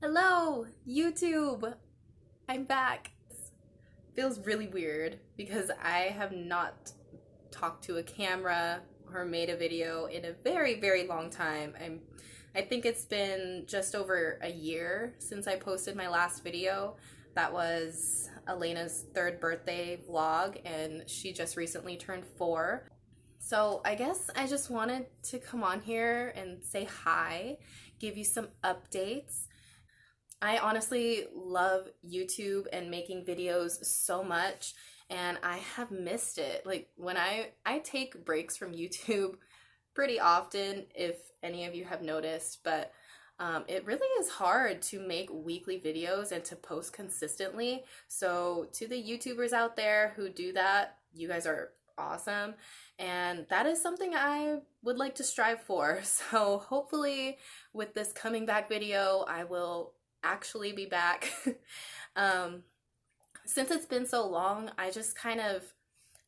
Hello, YouTube! I'm back. Feels really weird because I have not talked to a camera or made a video in a very, very long time. I think it's been just over a year since I posted my last video. That was Elena's third birthday vlog, and she just recently turned 4. So I guess I just wanted to come on here and say hi, give you some updates. I honestly love YouTube and making videos so much, and I have missed it. Like when I take breaks from YouTube pretty often, if any of you have noticed, but it really is hard to make weekly videos and to post consistently. So to the YouTubers out there who do that, you guys are awesome, and that is something I would like to strive for. So hopefully with this coming back video, I will actually be back. Since it's been so long, I just kind of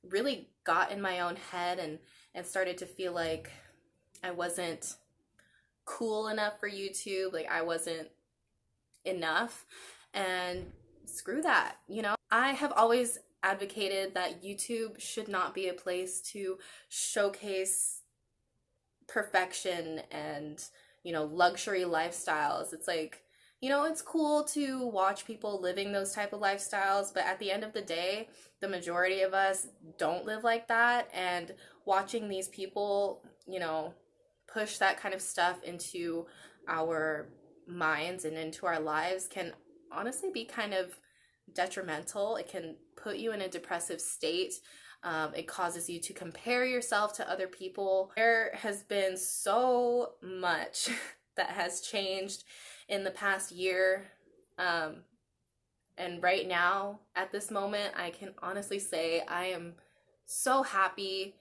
really got in my own head and started to feel like I wasn't cool enough for YouTube, like I wasn't enough, and screw that, you know? I have always advocated that YouTube should not be a place to showcase perfection and, you know, luxury lifestyles. It's like, you know, it's cool to watch people living those type of lifestyles, but at the end of the day, the majority of us don't live like that, and watching these people, you know, push that kind of stuff into our minds and into our lives can honestly be kind of detrimental. It can put you in a depressive state. It causes you to compare yourself to other people. There has been so much that has changed in the past year, and right now at this moment I can honestly say I am so happy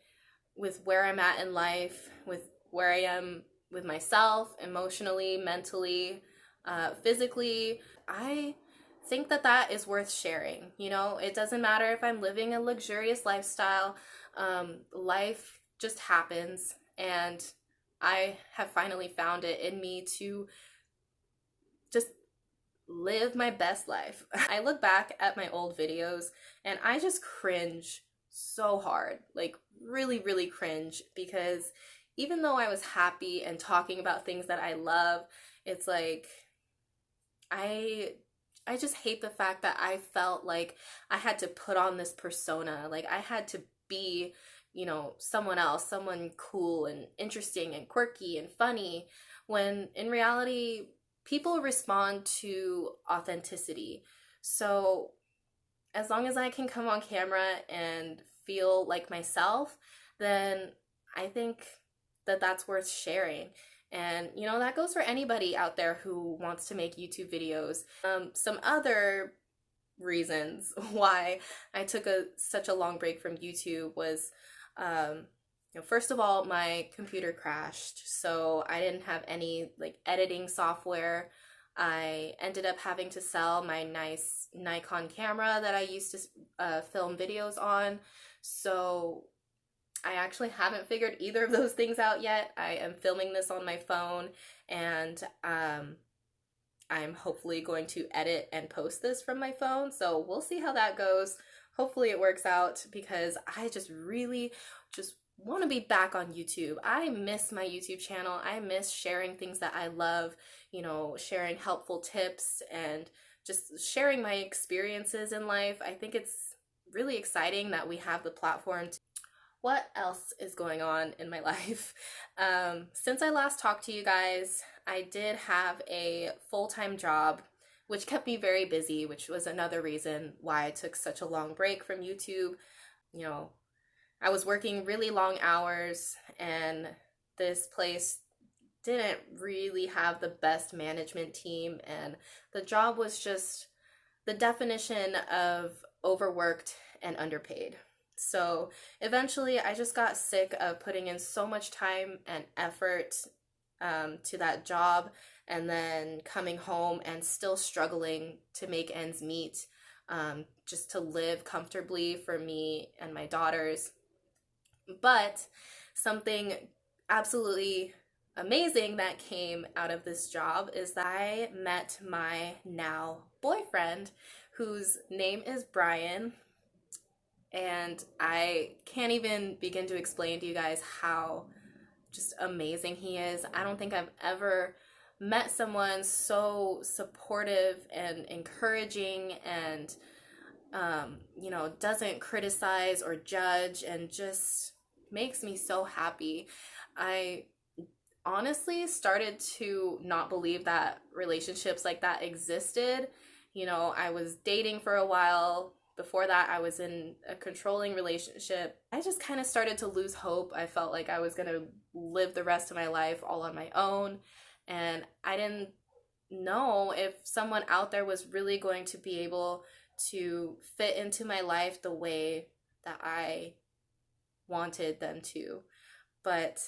with where I'm at in life, with where I am with myself emotionally, mentally, physically. I think that that is worth sharing. You know, it doesn't matter if I'm living a luxurious lifestyle. Life just happens, and I have finally found it in me to just live my best life. I look back at my old videos and I just cringe so hard, like really, really cringe, because even though I was happy and talking about things that I love, it's like I just hate the fact that I felt like I had to put on this persona, like I had to be, you know, someone else, someone cool and interesting and quirky and funny, when in reality people respond to authenticity. So as long as I can come on camera and feel like myself, then I think that that's worth sharing. And you know, that goes for anybody out there who wants to make YouTube videos. Some other reasons why I took such a long break from YouTube was, you know, first of all, my computer crashed, so I didn't have any like editing software. I ended up having to sell my nice Nikon camera that I used to film videos on. So I actually haven't figured either of those things out yet. I am filming this on my phone, and I'm hopefully going to edit and post this from my phone. So we'll see how that goes. Hopefully it works out, because I just really just want to be back on YouTube. I miss my YouTube channel. I miss sharing things that I love, you know, sharing helpful tips and just sharing my experiences in life. I think it's really exciting that we have the platform to. What else is going on in my life? Since I last talked to you guys, I did have a full-time job, which kept me very busy, which was another reason why I took such a long break from YouTube. You know, I was working really long hours, and this place didn't really have the best management team, and the job was just the definition of overworked and underpaid. So eventually I just got sick of putting in so much time and effort to that job, and then coming home and still struggling to make ends meet, just to live comfortably for me and my daughters. But something absolutely amazing that came out of this job is that I met my now boyfriend, whose name is Brian. And I can't even begin to explain to you guys how just amazing he is. I don't think I've ever met someone so supportive and encouraging and, doesn't criticize or judge and just makes me so happy. I honestly started to not believe that relationships like that existed. I was dating for a while. Before that, I was in a controlling relationship. I just kind of started to lose hope. I felt like I was going to live the rest of my life all on my own. And I didn't know if someone out there was really going to be able to fit into my life the way that I wanted them to. But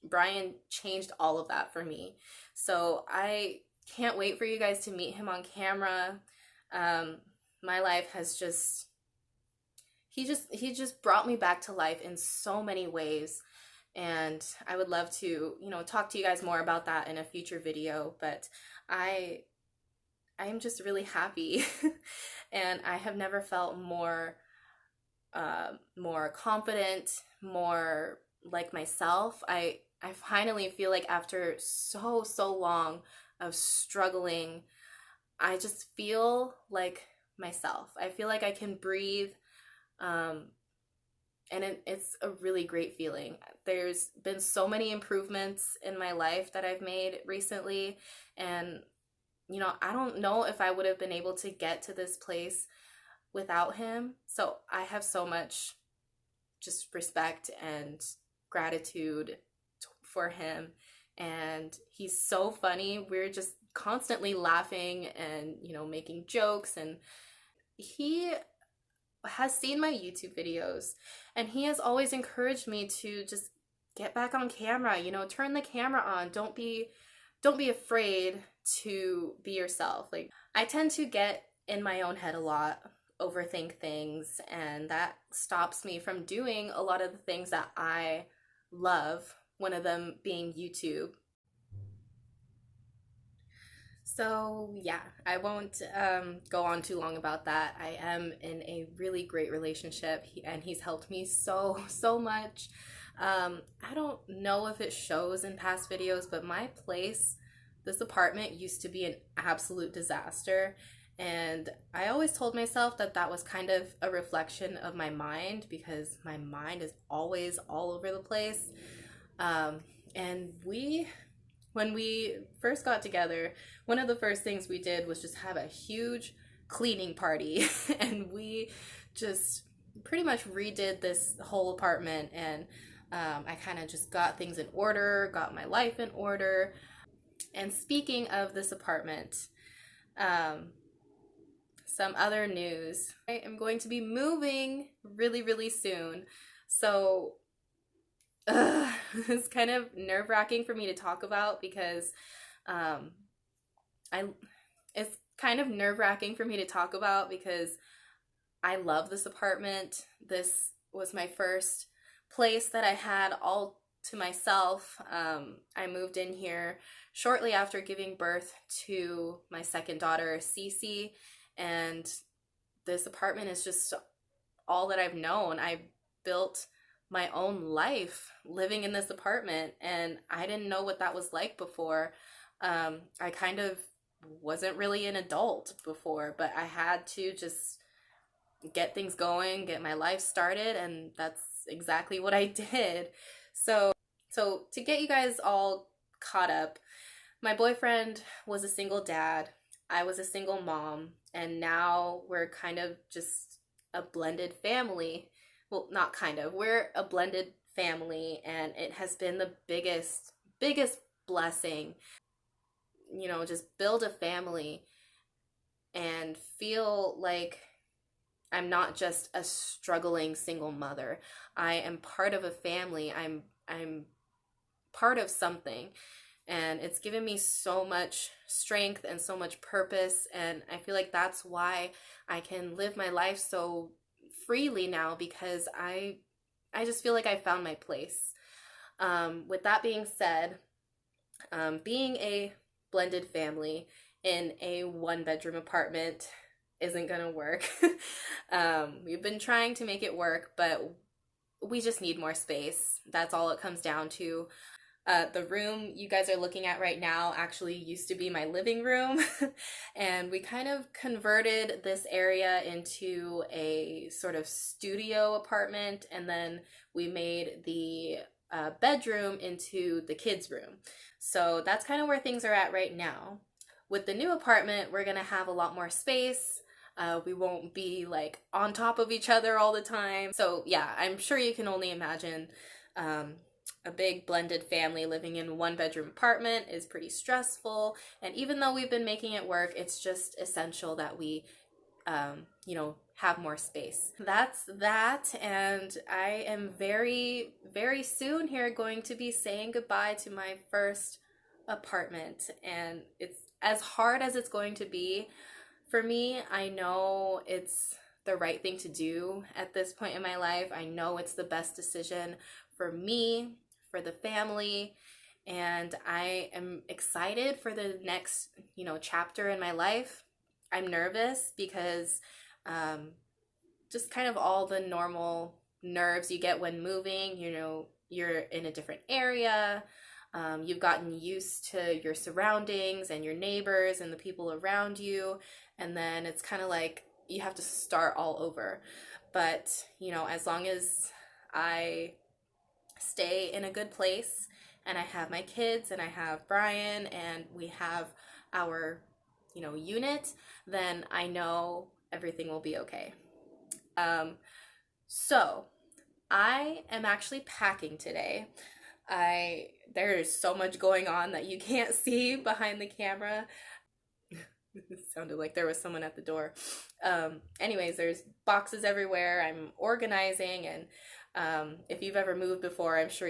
Brian changed all of that for me. So I can't wait for you guys to meet him on camera. My life has he just brought me back to life in so many ways. And I would love to, talk to you guys more about that in a future video, but I'm just really happy. And I have never felt more confident, more like myself. I finally feel like after so long of struggling, I just feel like myself. I feel like I can breathe, and it's a really great feeling. There's been so many improvements in my life that I've made recently, and I don't know if I would have been able to get to this place without him. So I have so much just respect and gratitude for him, and he's so funny. We're just constantly laughing and making jokes, and he has seen my YouTube videos, and he has always encouraged me to just get back on camera, turn the camera on. Don't be afraid to be yourself. Like, I tend to get in my own head a lot, overthink things, and that stops me from doing a lot of the things that I love, one of them being YouTube. So yeah, I won't go on too long about that. I am in a really great relationship, and he's helped me so much. I don't know if it shows in past videos, but my place, this apartment, used to be an absolute disaster. And I always told myself that that was kind of a reflection of my mind, because my mind is always all over the place. And when we first got together, one of the first things we did was just have a huge cleaning party. And we just pretty much redid this whole apartment. And I kind of just got things in order, got my life in order. And speaking of this apartment, some other news. I am going to be moving really soon. So it's kind of nerve-wracking for me to talk about, because it's kind of nerve-wracking for me to talk about because I love this apartment. This was my first place that I had all to myself. I moved in here shortly after giving birth to my second daughter, Cece, and this apartment is just all that I've known. I built my own life living in this apartment, and I didn't know what that was like before. I kind of wasn't really an adult before, but I had to just get things going, get my life started, and that's exactly what I did. So to get you guys all caught up, my boyfriend was a single dad, I was a single mom, and now we're kind of just a blended family. Well, not kind of, we're a blended family, and it has been the biggest blessing. Just build a family and feel like I'm not just a struggling single mother. I am part of a family. I'm part of something, and it's given me so much strength and so much purpose, and I feel like that's why I can live my life so freely now, because I just feel like I found my place. With that being said, being a blended family in a one-bedroom apartment isn't gonna work. We've been trying to make it work, but we just need more space. That's all it comes down to. The room you guys are looking at right now actually used to be my living room, and we kind of converted this area into a sort of studio apartment, and then we made the bedroom into the kids' room. So that's kind of where things are at right now. With the new apartment, we're gonna have a lot more space. We won't be like on top of each other all the time. So yeah, I'm sure you can only imagine a big blended family living in one bedroom apartment is pretty stressful. And even though we've been making it work, it's just essential that we, have more space. That's that. And I am very, very soon here going to be saying goodbye to my first apartment. And it's as hard as it's going to be for me. I know it's the right thing to do at this point in my life. I know it's the best decision for me, for the family, and I am excited for the next, chapter in my life. I'm nervous because just kind of all the normal nerves you get when moving, you're in a different area. You've gotten used to your surroundings and your neighbors and the people around you, and then it's kind of like you have to start all over. But, as long as I stay in a good place and I have my kids and I have Brian and we have our, unit, then I know everything will be okay. So I am actually packing today. There is so much going on that you can't see behind the camera. It sounded like there was someone at the door. Anyways, there's boxes everywhere. I'm organizing, and if you've ever moved before, I'm sure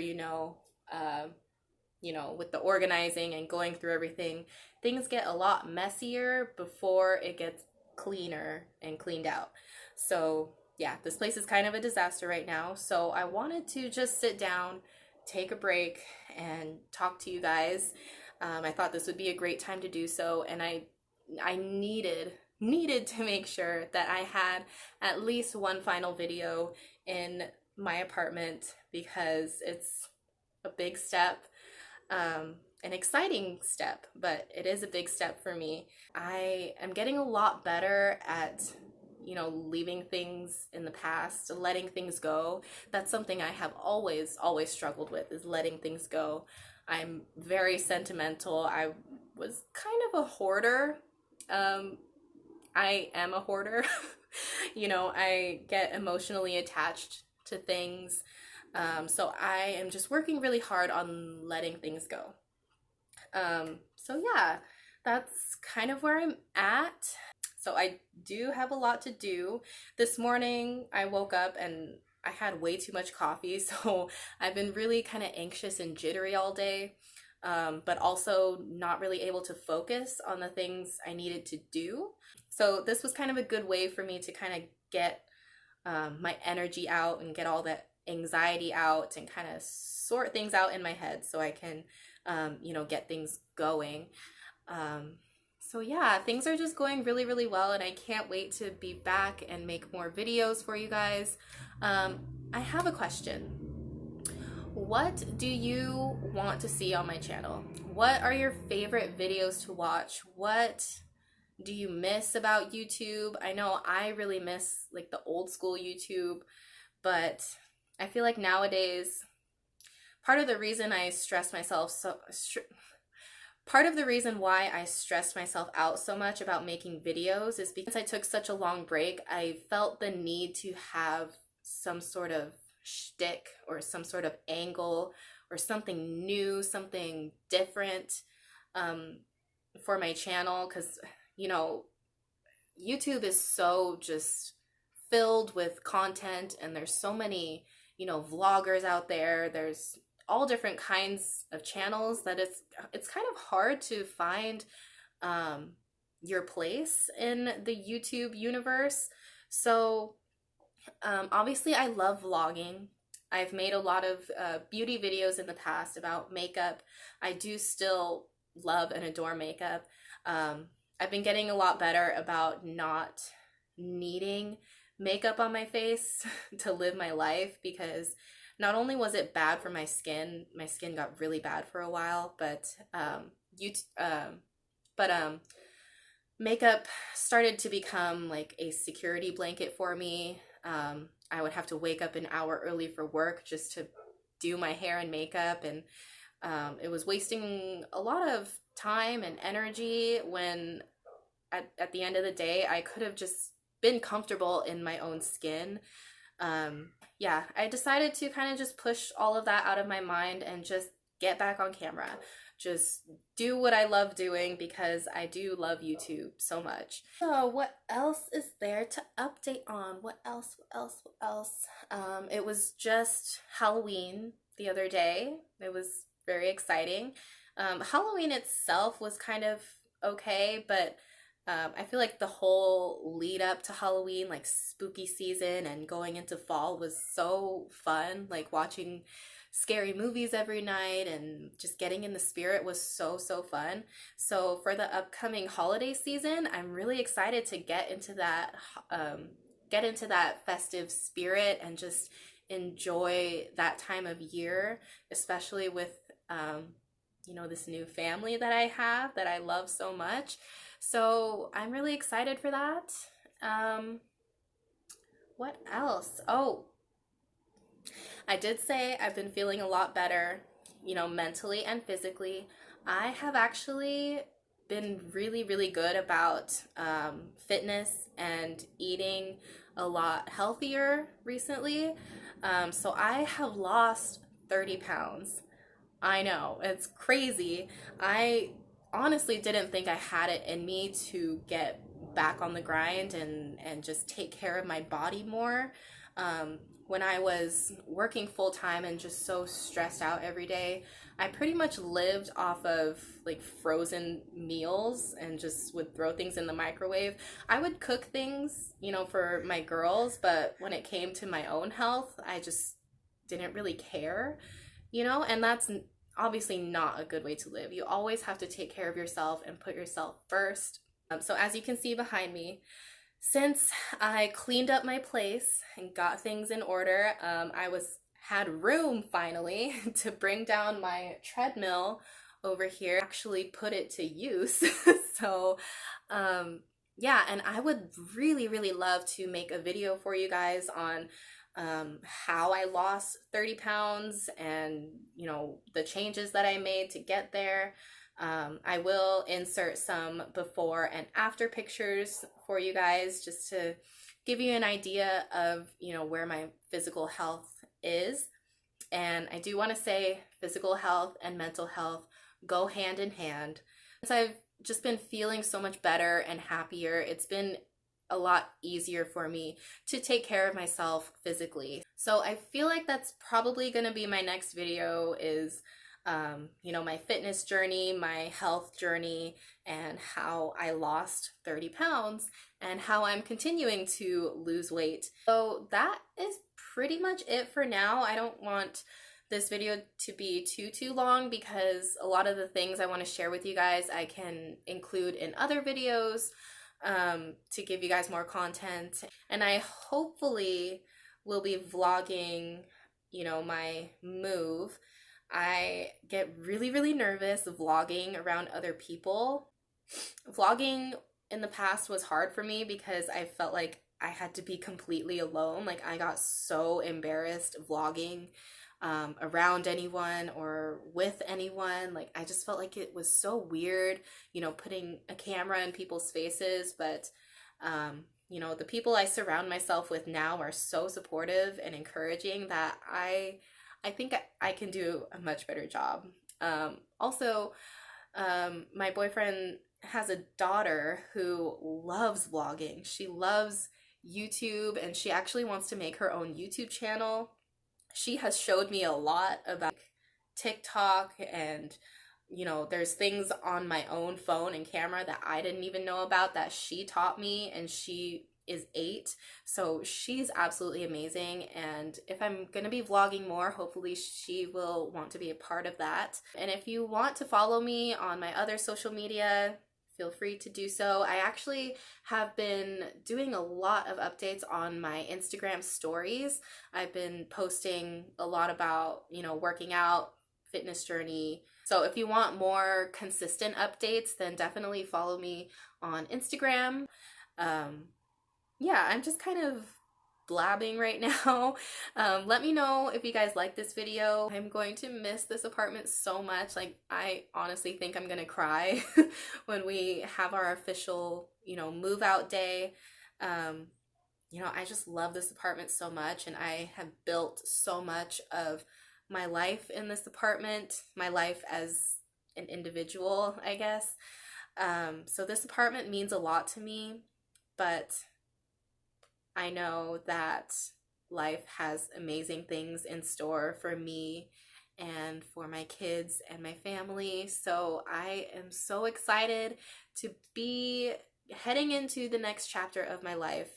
with the organizing and going through everything, things get a lot messier before it gets cleaner and cleaned out. So yeah, this place is kind of a disaster right now. So I wanted to just sit down, take a break, and talk to you guys. I thought this would be a great time to do so, and I needed to make sure that I had at least one final video in my apartment because it's a big step, an exciting step, but it is a big step for me. I am getting a lot better at leaving things in the past, letting things go. That's something I have always struggled with, is letting things go. I'm very sentimental. I was kind of a hoarder. I am a hoarder. I get emotionally attached to things. So I am just working really hard on letting things go. So yeah, that's kind of where I'm at. So I do have a lot to do. This morning I woke up and I had way too much coffee, so I've been really kind of anxious and jittery all day, but also not really able to focus on the things I needed to do. So this was kind of a good way for me to kind of get my energy out and get all that anxiety out and kind of sort things out in my head so I can, get things going. So yeah, things are just going really, really well, and I can't wait to be back and make more videos for you guys. I have a question. What do you want to see on my channel? What are your favorite videos to watch? What do you miss about YouTube? I know I really miss like the old school YouTube, but I feel like nowadays, part of the reason I stress myself Part of the reason why I stressed myself out so much about making videos is because I took such a long break. I felt the need to have some sort of shtick or some sort of angle or something new, something different for my channel, because, YouTube is so just filled with content, and there's so many, vloggers out there. There's all different kinds of channels that it's kind of hard to find your place in the YouTube universe. So obviously I love vlogging. I've made a lot of beauty videos in the past about makeup. I do still love and adore makeup. I've been getting a lot better about not needing makeup on my face to live my life, because not only was it bad for my skin got really bad for a while, but you but makeup started to become like a security blanket for me. I would have to wake up an hour early for work just to do my hair and makeup, and it was wasting a lot of time and energy when at the end of the day I could have just been comfortable in my own skin. Yeah, I decided to kind of just push all of that out of my mind and just get back on camera. Just do what I love doing, because I do love YouTube so much. So what else is there to update on? What else? It was just Halloween the other day. It was very exciting. Halloween itself was kind of okay, but I feel like the whole lead up to Halloween, like spooky season and going into fall, was so fun. Like watching scary movies every night and just getting in the spirit was so fun. So for the upcoming holiday season, I'm really excited to get into that festive spirit and just enjoy that time of year, especially with you know, this new family that I have that I love so much. So I'm really excited for that. What else? Oh, I did say I've been feeling a lot better, you know, mentally and physically. I have actually been really good about fitness and eating a lot healthier recently. So I have lost 30 pounds. I know, it's crazy. I honestly didn't think I had it in me to get back on the grind and just take care of my body more. When I was working full time and just so stressed out every day, I pretty much lived off of like frozen meals and just would throw things in the microwave. I would cook things, you know, for my girls, but when it came to my own health, I just didn't really care, you know, and that's obviously not a good way to live. You always have to take care of yourself and put yourself first. So as you can see behind me, since I cleaned up my place and got things in order, I had room finally to bring down my treadmill over here, actually put it to use. So yeah, and I would really love to make a video for you guys on how I lost 30 pounds and, you know, the changes that I made to get there. I will insert some before and after pictures for you guys just to give you an idea of, you know, where my physical health is. And I do want to say physical health and mental health go hand in hand. Since I've just been feeling so much better and happier, it's been a lot easier for me to take care of myself physically. So I feel like that's probably going to be my next video is you know, my fitness journey, my health journey, and how I lost 30 pounds and how I'm continuing to lose weight. So that is pretty much it for now. I don't want this video to be too long because a lot of the things I want to share with you guys I can include in other videos to give you guys more content. And I hopefully will be vlogging, you know, my move. I get really nervous vlogging around other people. Vlogging in the past was hard for me because I felt like I had to be completely alone. Like I got so embarrassed vlogging around anyone or with anyone. Like I just felt like it was so weird, you know, putting a camera in people's faces. But you know, the people I surround myself with now are so supportive and encouraging that I think I can do a much better job. Also, my boyfriend has a daughter who loves vlogging. She loves YouTube and she actually wants to make her own YouTube channel. She has showed me a lot about TikTok and, you know, there's things on my own phone and camera that I didn't even know about that she taught me, and she is 8, so she's absolutely amazing. And if I'm gonna be vlogging more, hopefully she will want to be a part of that. And if you want to follow me on my other social media, feel free to do so. I actually have been doing a lot of updates on my Instagram stories. I've been posting a lot about, you know, working out, fitness journey. So if you want more consistent updates, then definitely follow me on Instagram. Yeah, I'm just kind of blabbing right now. Let me know if you guys like this video. I'm going to miss this apartment so much. Like, I honestly think I'm gonna cry when we have our official, you know, move out day. You know, I just love this apartment so much, and I have built so much of my life in this apartment, my life as an individual, I guess. So this apartment means a lot to me, but I know that life has amazing things in store for me and for my kids and my family. So I am so excited to be heading into the next chapter of my life.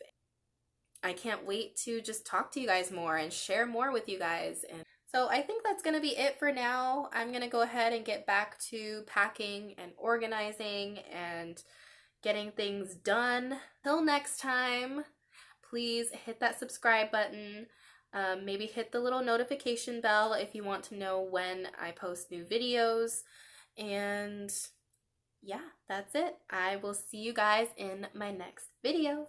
I can't wait to just talk to you guys more and share more with you guys. And so I think that's going to be it for now. I'm going to go ahead and get back to packing and organizing and getting things done. Till next time, please hit that subscribe button. Maybe hit the little notification bell if you want to know when I post new videos. And yeah, that's it. I will see you guys in my next video.